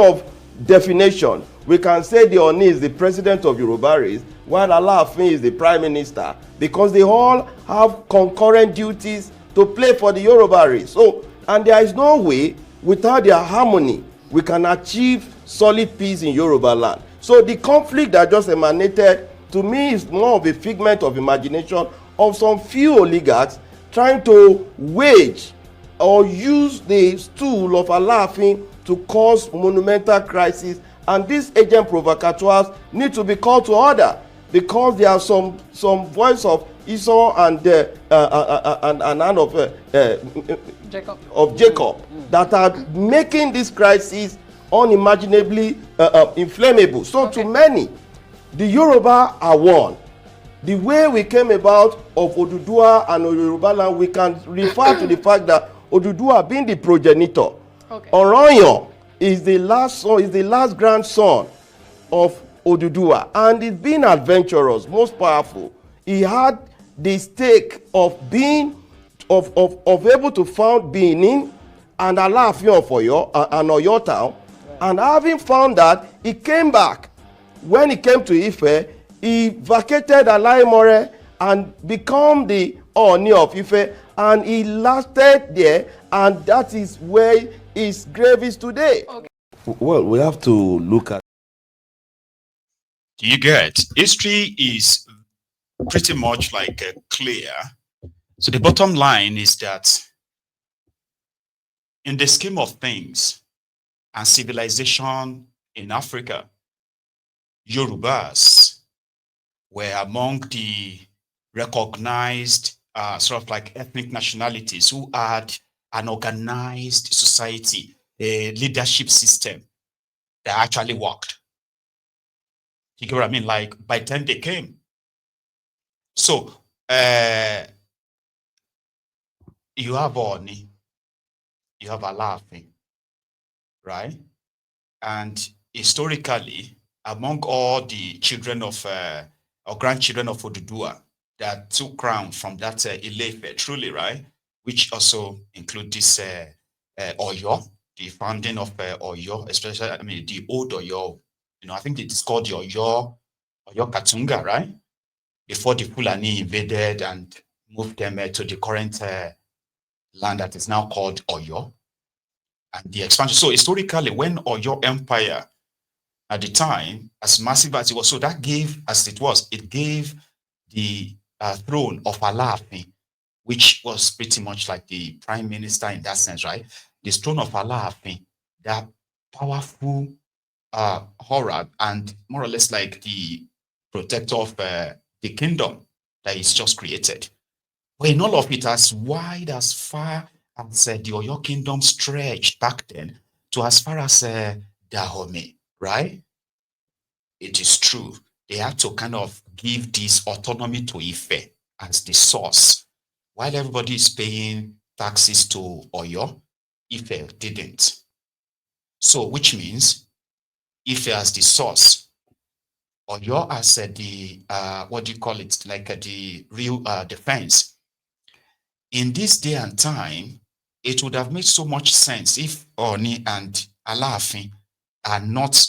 of definition, we can say the Ooni is the president of Yoruba race, while Alaafin is the prime minister, because they all have concurrent duties to play for the Yoruba race. So, and there is no way without their harmony we can achieve solid peace in Yorubaland. So the conflict that just emanated, to me, is more of a figment of imagination of some few oligarchs trying to wage or use the stool of Alaafin to cause monumental crisis, and these agent provocateurs need to be called to order, because there are some voice of Esau and Jacob that are making this crisis unimaginably inflammable. So to many, the Yoruba are one. The way we came about of Oduduwa and Yorubaland, we can refer to the fact that Oduduwa being the progenitor, Oronyo is the last son, is the last grandson of Oduduwa, and he's been adventurous, most powerful. He had the stake of being of able to found Benin and Alaafin of Oyo and Oyo town, and having found that, he came back. When he came to Ife, he vacated Alaimore and become the Ooni of Ife, and he lasted there, and that is where his grave is today. Well, we have to look at. Do you get? History is pretty much like clear. So the bottom line is that in the scheme of things and civilization in Africa, Yorubas were among the recognized sort of like ethnic nationalities who had an organized society, a leadership system that actually worked. You get what I mean? Like by the time they came. So you have Ooni, you have Alaafin, right? And historically, among all the children of or grandchildren of Oduduwa that took crown from that Ile-Ife, truly, right? Which also include this Oyo, the founding of Oyo, especially, I mean, the old Oyo. You know, I think it is called the Oyo Katunga, right? Before the Fulani invaded and moved them to the current land that is now called Oyo, and the expansion. So historically, when Oyo Empire at the time, as massive as it was, so that gave, as it was, it gave the throne of Alaafin, which was pretty much like the prime minister in that sense, right? The throne of Alaafin, that powerful horror, and more or less like the protector of the kingdom that is just created. Well, in all of it, as wide as far as the Oyo kingdom stretched back then to as far as Dahomey, right? It is true. They had to kind of give this autonomy to Ife as the source. While everybody is paying taxes to Oyo, Ife didn't. So, which means Ife as the source, Oyo as the, what do you call it? Like the real defense. In this day and time, it would have made so much sense if Ooni and Alaafin are not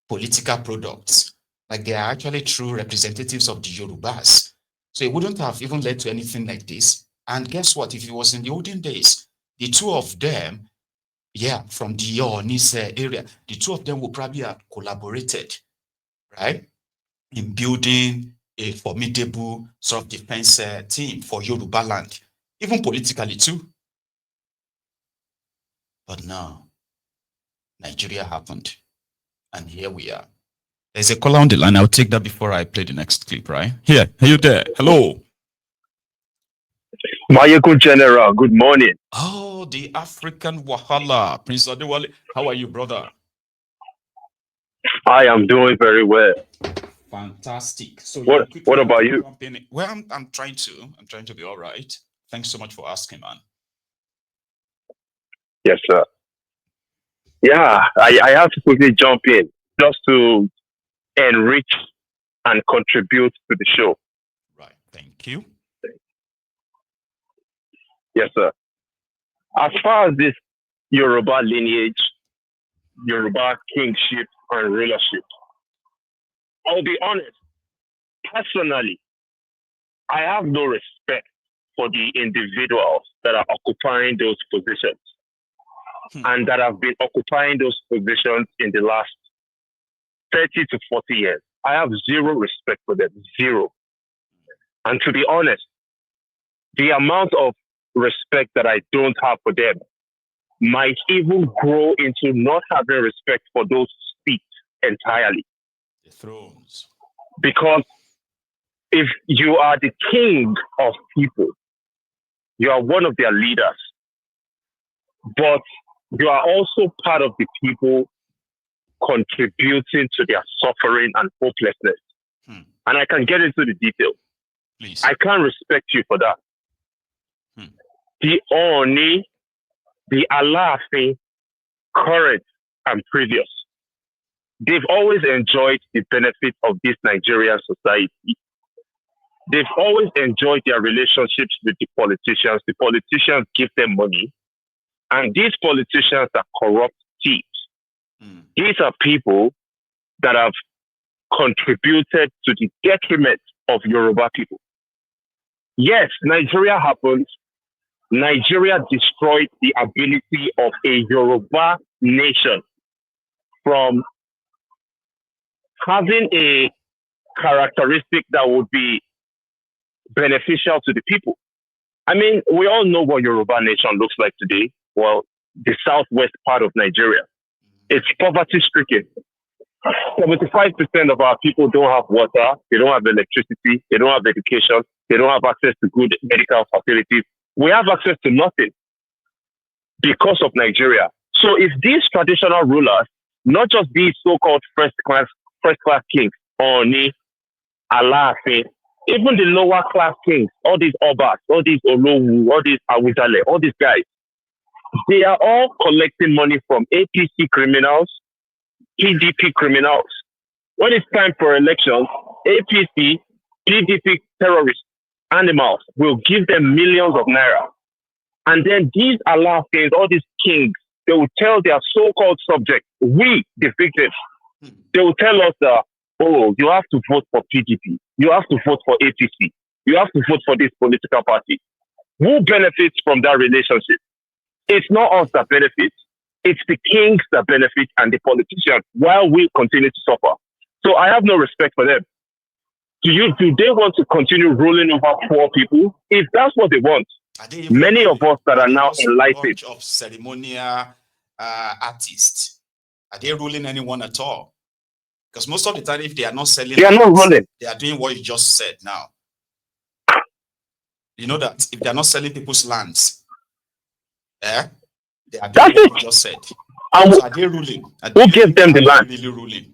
political products. Like they are actually true representatives of the Yorubas. So it wouldn't have even led to anything like this. And guess what? If it was in the olden days, the two of them, yeah, from the Ooni's area, the two of them would probably have collaborated, right, in building a formidable sort of defense team for Yorubaland, even politically too. But now, Nigeria happened, and here we are. There's a caller on the line. I'll take that before I play the next clip, right? Here, are you there? Hello. Mayekun General, good morning. Oh, the African Wahala. Prince Adewale, how are you, brother? I am doing very well. Fantastic. So what about you? Well, I'm trying to be all right. Thanks so much for asking, man. Yes, sir. Yeah, I have to quickly jump in just to enrich and contribute to the show. Right. Thank you. Yes, sir. As far as this Yoruba lineage Yoruba kingship and rulership. I'll be honest, personally, I have no respect for the individuals that are occupying those positions and that have been occupying those positions in the last 30 to 40 years. I have zero respect for them, zero. And to be honest, the amount of respect that I don't have for them might even grow into not having respect for those seats entirely. The thrones. Because if you are the king of people, you are one of their leaders, but you are also part of the people contributing to their suffering and hopelessness. And I can get into the details. Please. I can't respect you for that. The Ooni, the Alaafin, current and previous, they've always enjoyed the benefit of this Nigerian society. They've always enjoyed their relationships with the politicians. The politicians give them money. And these politicians are corrupt thieves. These are people that have contributed to the detriment of Yoruba people. Yes, Nigeria happened. Nigeria destroyed the ability of a Yoruba nation from having a characteristic that would be beneficial to the people. I mean, we all know what Yoruba nation looks like today. Well, the southwest part of Nigeria. It's poverty-stricken. 75% of our people don't have water, they don't have electricity, they don't have education, they don't have access to good medical facilities. We have access to nothing because of Nigeria. So if these traditional rulers, not just these so-called first-class kings, Ooni, Alaafin, even the lower class kings, all these Obas, all these Olowu, all these Awizale, all these guys, they are all collecting money from APC criminals, PDP criminals. When it's time for elections, APC, PDP terrorists, animals will give them millions of naira. And then these Alaafins, all these kings, they will tell their so-called subjects, we, the victims, they will tell us that, oh, you have to vote for PDP. You have to vote for APC. You have to vote for this political party. Who benefits from that relationship? It's not us that benefits. It's the kings that benefit and the politicians while we continue to suffer. So I have no respect for them. Do they want to continue ruling over poor people? If that's what they want, many of us that are now enlightened. Of ceremonial artists, are they ruling anyone at all? Because most of the time, if they are not selling, they are not ruling. They are doing what you just said now. You know that if they are not selling people's lands, they are doing what you just said. So are they ruling? Who gave them the land? Really ruling?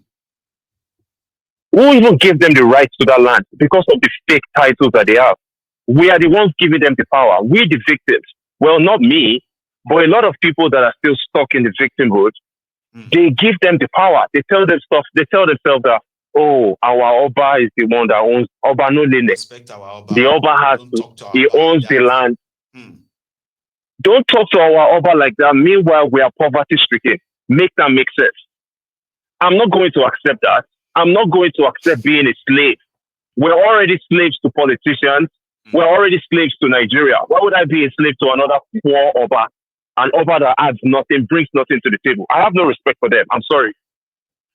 Who even gave them the rights to that land? Because of the fake titles that they have. We are the ones giving them the power. We the victims. Well, not me, but a lot of people that are still stuck in the victimhood, they give them the power. They tell themselves that, oh, our Oba is the one that owns Oba no Lele. The Oba he owns the land. Don't talk to our Oba like that. Meanwhile, we are poverty stricken. Make that make sense. I'm not going to accept that. I'm not going to accept being a slave. We're already slaves to politicians. We're already slaves to Nigeria. Why would I be a slave to another poor Oba? An Oba that adds nothing, brings nothing to the table. I have no respect for them. I'm sorry.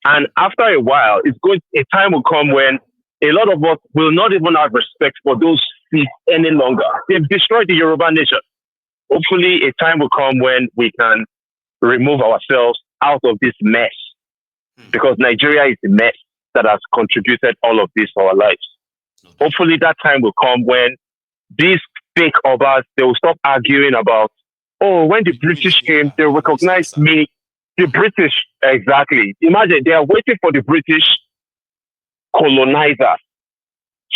And after a while, a time will come when a lot of us will not even have respect for those seats any longer. They've destroyed the Yoruba nation. Hopefully, a time will come when we can remove ourselves out of this mess. Because Nigeria is the mess that has contributed all of this to our lives. Hopefully, that time will come when these fake Obas, they will stop arguing about, oh, when the British came, they recognized me. The British, exactly. Imagine, they are waiting for the British colonizers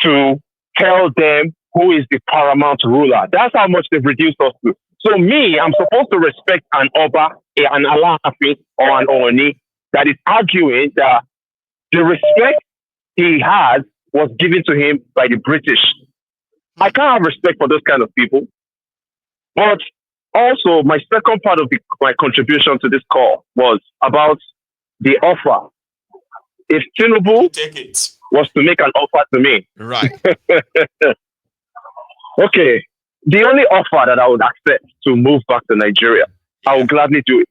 to tell them who is the paramount ruler. That's how much they've reduced us to. So me, I'm supposed to respect an Oba, an Alaafin, or an Ooni that is arguing that the respect he has was given to him by the British. I can't have respect for those kind of people. But Also, my second part of my contribution to this call was about the offer. If Tinubu Take it. was to make an offer to me, Right. okay, the only offer that I would accept to move back to Nigeria, I will gladly do it.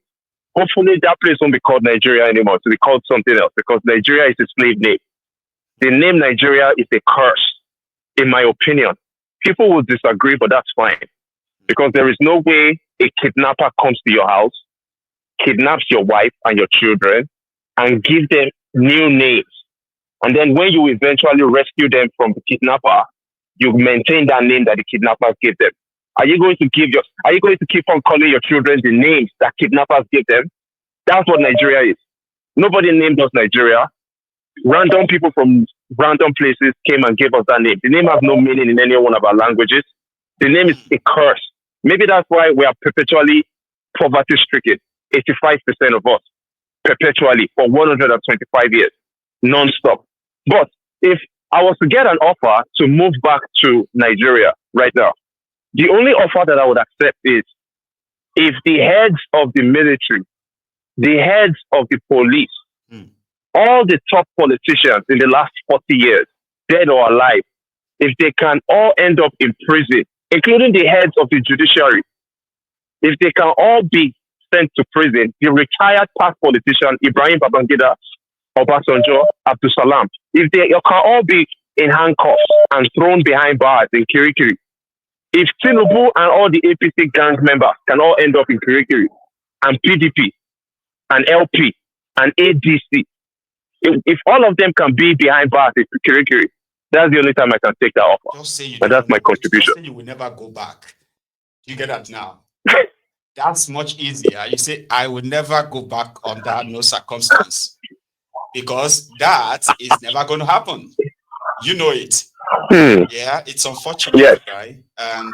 Hopefully, that place won't be called Nigeria anymore. To be called something else, because Nigeria is a slave name. The name Nigeria is a curse, in my opinion. People will disagree, but that's fine. Because there is no way a kidnapper comes to your house, kidnaps your wife and your children, and give them new names. And then when you eventually rescue them from the kidnapper, you maintain that name that the kidnappers gave them. Are you going to keep on calling your children the names that kidnappers gave them? That's what Nigeria is. Nobody named us Nigeria. Random people from random places came and gave us that name. The name has no meaning in any one of our languages. The name is a curse. Maybe that's why we are perpetually poverty stricken. 85% of us, perpetually, for 125 years, non-stop. But if I was to get an offer to move back to Nigeria right now, the only offer that I would accept is if the heads of the military, the heads of the police, all the top politicians in the last 40 years, dead or alive, if they can all end up in prison, including the heads of the judiciary, if they can all be sent to prison, the retired past politician Ibrahim Babangida, Obasanjo, Abdul Salam, if they can all be in handcuffs and thrown behind bars in Kirikiri, if Tinubu and all the APC gang members can all end up in Kirikiri, and PDP, and LP, and ADC, if all of them can be behind bars in Kirikiri, that's the only time I can take that offer. Just say you and that's my contribution. Just say you will never go back. You get that now? That's much easier. You say, I will never go back under no circumstance. Because that is never going to happen. You know it. Yeah, it's unfortunate, right? And,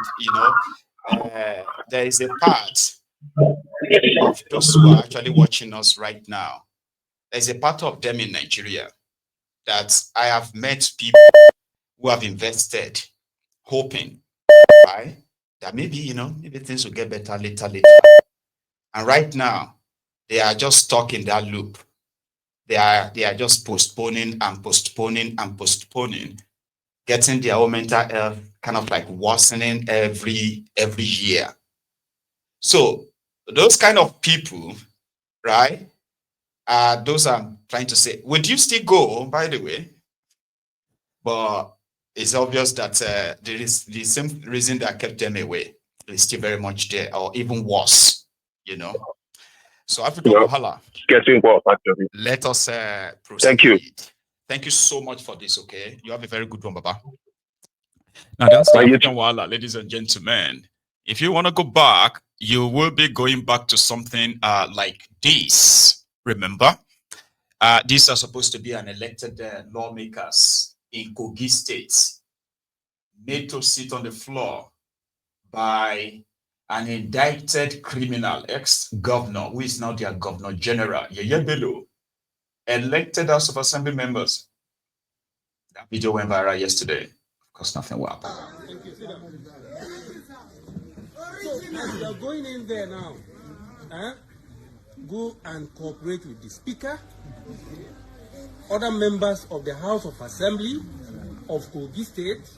there is a part of those who are actually watching us right now. There's a part of them in Nigeria that I have met people who have invested, hoping, right, that maybe, maybe things will get better later. And right now, they are just stuck in that loop. They are just postponing and postponing and postponing, getting their own mental health kind of like worsening every year. So those kind of people, right, those I'm trying to say, would you still go, by the way? But it's obvious that there is the same reason that kept them away is still very much there, or even worse, So Africa Wahala. Getting worse, actually. Let us proceed. Thank you. Thank you so much for this, okay? You have a very good one, Baba. Now that's the African Wahala, ladies and gentlemen. If you want to go back, you will be going back to something like this. Remember? These are supposed to be an elected lawmakers in Kogi State, made to sit on the floor by an indicted criminal, ex-governor, who is now their governor general, Yeye Bello, elected House of Assembly members. That video went viral yesterday. Of course, nothing will happen. So, you are going in there now. Go and cooperate with the Speaker, other members of the House of Assembly of Kogi State,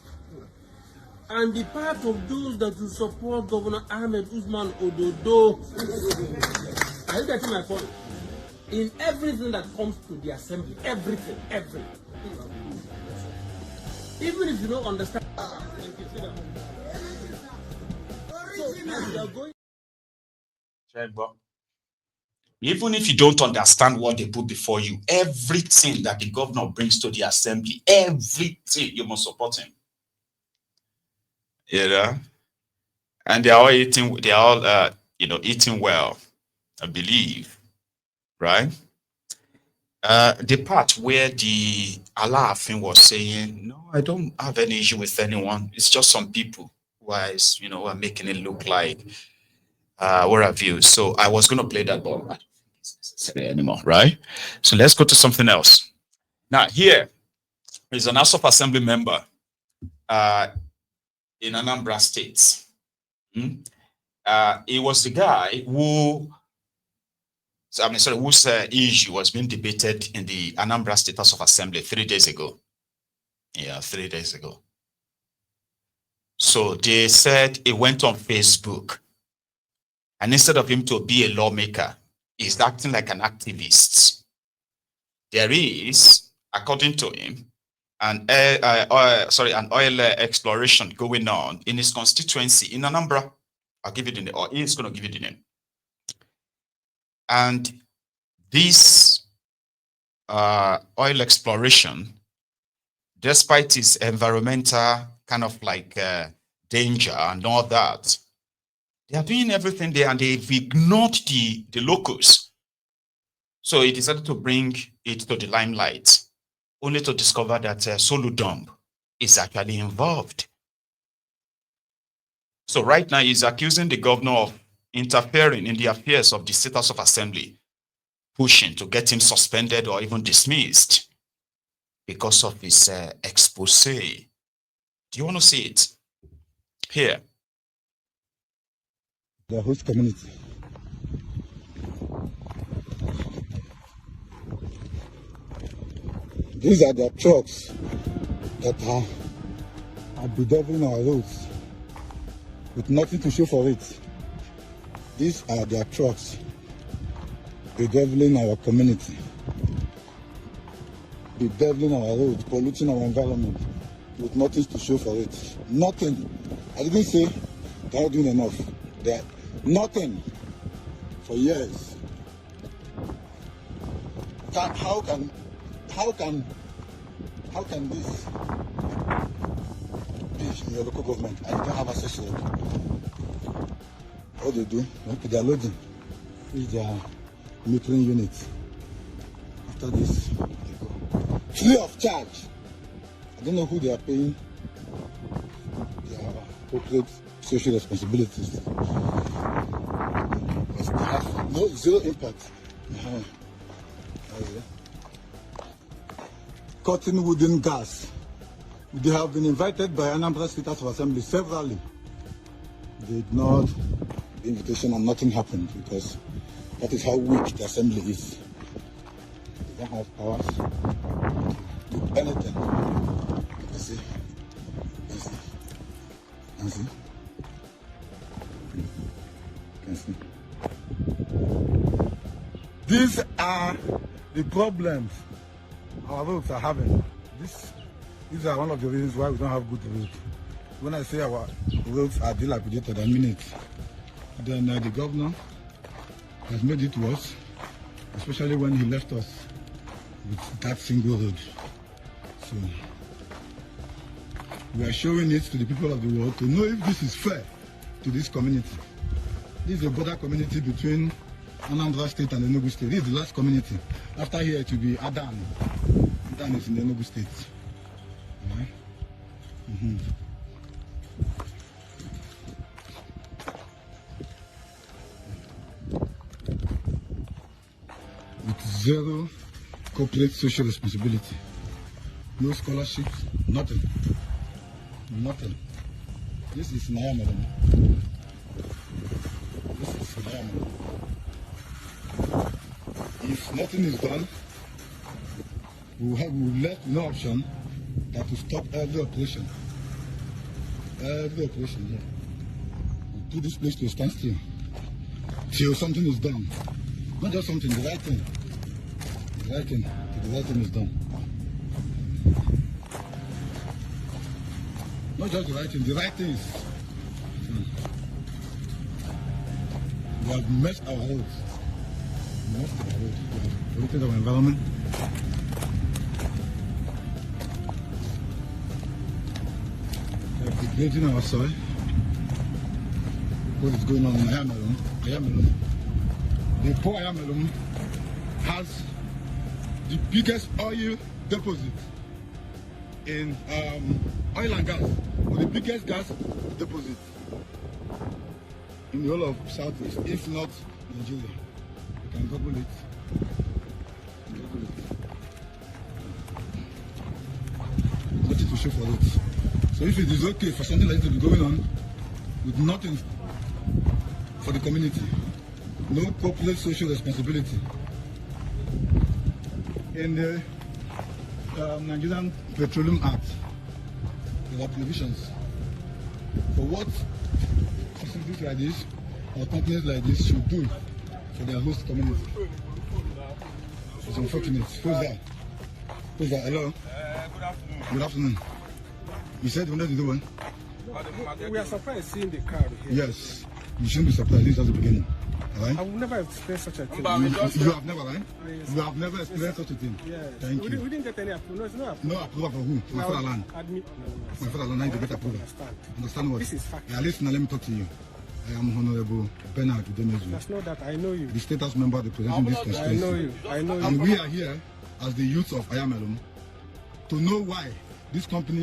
and be part of those that will support Governor Ahmed Usman Ododo. Are you getting my point? In everything that comes to the Assembly, everything. Even if you don't understand. Even if you don't understand what they put before you, everything that the governor brings to the assembly, everything, you must support him. And they are all eating. They are all, eating well, I believe, right? The part where the Alaafin was saying, "No, I don't have any issue with anyone. It's just some people who are making it look like what have you." So I was going to play that, but I don't think it's necessary anymore, right? So let's go to something else. Now here is an House of Assembly member in Anambra State. It was the guy who, whose issue was being debated in the Anambra State House of Assembly 3 days ago. Yeah, 3 days ago. So they said it went on Facebook. And instead of him to be a lawmaker, he's acting like an activist. There is, according to him, an oil exploration going on in his constituency in Anambra. I'll give you the name, or he's going to give you the name. And this oil exploration, despite its environmental kind of like danger and all that, they are doing everything there and they've ignored the locals. So he decided to bring it to the limelight, only to discover that Soludo is actually involved. So right now he's accusing the governor of interfering in the affairs of the State House of Assembly, pushing to get him suspended or even dismissed because of his expose. Do you want to see it? Here. The host community. These are the trucks that are bedeviling our roads with nothing to show for it. These are their trucks bedeviling our community, bedeviling our roads, polluting our environment with nothing to show for it. Nothing. I didn't say they're not doing enough. They're nothing for years. How can this be in your local government and you don't have access to it? What they do? Okay, they are loading. Is their metering unit. After this, they go free of charge. I don't know who they are paying their corporate social responsibilities. But they have zero impact. Cutting wooden gas. They have been invited by Anambra State House of Assembly severally. They ignored the invitation and nothing happened because that is how weak the assembly is. They don't have powers to do anything. You see? You see? You see? You see? These are the problems our roads are having. These are one of the reasons why we don't have good roads. When I say our roads are dilapidated, I mean it. Then the governor has made it worse, especially when he left us with that single road. So we are showing it to the people of the world to know if this is fair to this community. This is a border community between Anambra State and Enugu State. This is the last community. After here it will be Adan. Adan is in Enugu State. Right? With zero corporate social responsibility. No scholarships, nothing. Nothing. This is Nayamalan. This is Nayamalan. If nothing is done, we will left no option that to stop every operation. Every operation here. We'll put this place to a standstill till something is done. Not just something, the right thing. The right thing. The right thing is done. Not just the right thing, the right thing is we have messed our roads. Messed our roads. We have polluted our environment. We are degrading our soil. What is going on in Ayamelon? The poor Ayamelon has the biggest oil deposit in oil and gas, or the biggest gas deposit in the whole of Southeast, if not Nigeria. You can Google it. Nothing to show for it. So if it is okay for something like this to be going on with nothing for the community. No corporate social responsibility. In the Nigerian Petroleum Act, there are provisions for what facilities like this or companies like this should do for their host community. It's unfortunate. Who's that? Who's that? Hello? Good afternoon. Good afternoon. You said you wanted to do one? We are surprised seeing the crowd here. Yes. You shouldn't be surprised. This is the beginning. Alright? I would never have experienced such a thing. You have never, right? Yes. You have never experienced such a thing. Yes. Thank We you. didn't get any approval. No, it's no approval. No approval for who? For my fatherland. Admit. My fatherland, I need to get approval. Understand. Understand what? This is fact. Yeah, listen, let me talk to you. I am Honorable Bernard Udemezu, That's not that. I know you. the status member representing this I constituency. know you. I know you. And we are here as the youth of Ayamelum to know why this company